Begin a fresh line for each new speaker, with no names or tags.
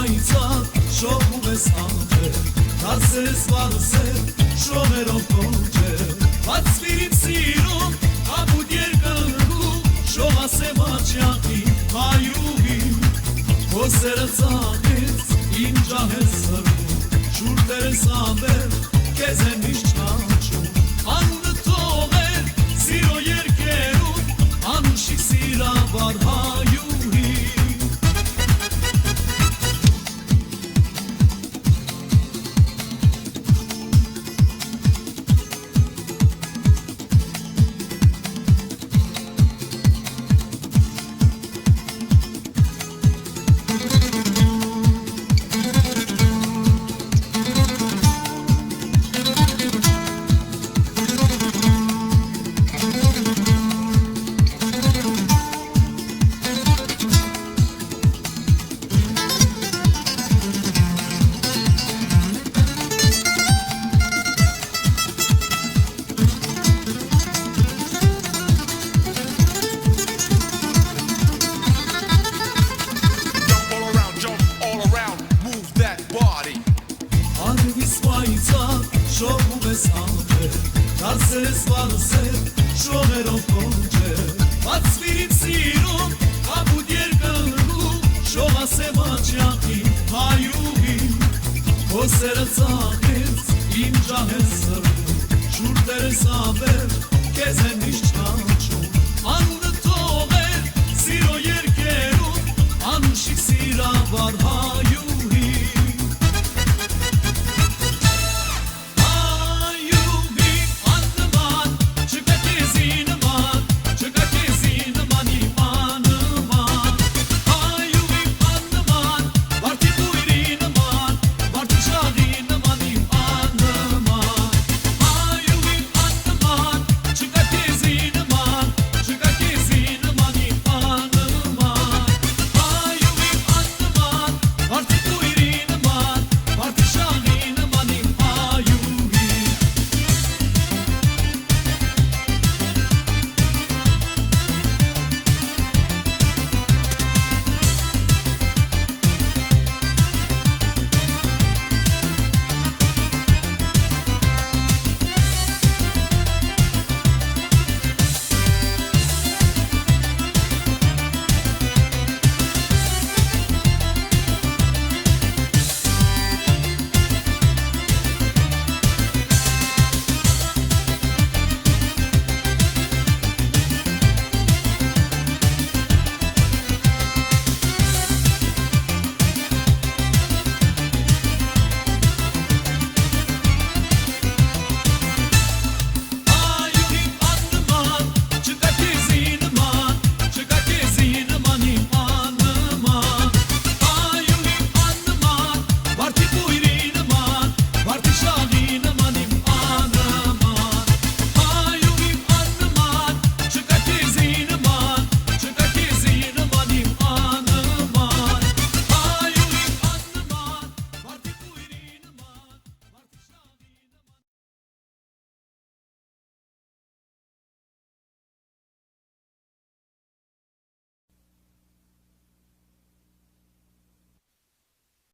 պայծառ շողում ես անտեր դարձես վարսեր շողերով կոչեր բացվիր իմ սիրուն ապուտ երկնքում շողասեմ աչյակի հայուհի Հոսերը ծաղեց իմ ջահես սրվում շուրտերս անվեր կեզ եմ իշ չաչում անունը թողեր սիրո երկերում անուշիկ սիրավար հայուհի Շողում ես անտեր, դարձես վարսեր, շողերով կոչեր Բացվիր իմ սիրուն, ապուտ երկնքում, շողասեմ աչյակի հայուհի Հոսերը ծաղեց իմ ջահես սրվում, շուրտերս անվեր, կեզ եմ իշ չաչում Անունը թողեր սիրո երկերում, անուշիկ սիրավար հայուհի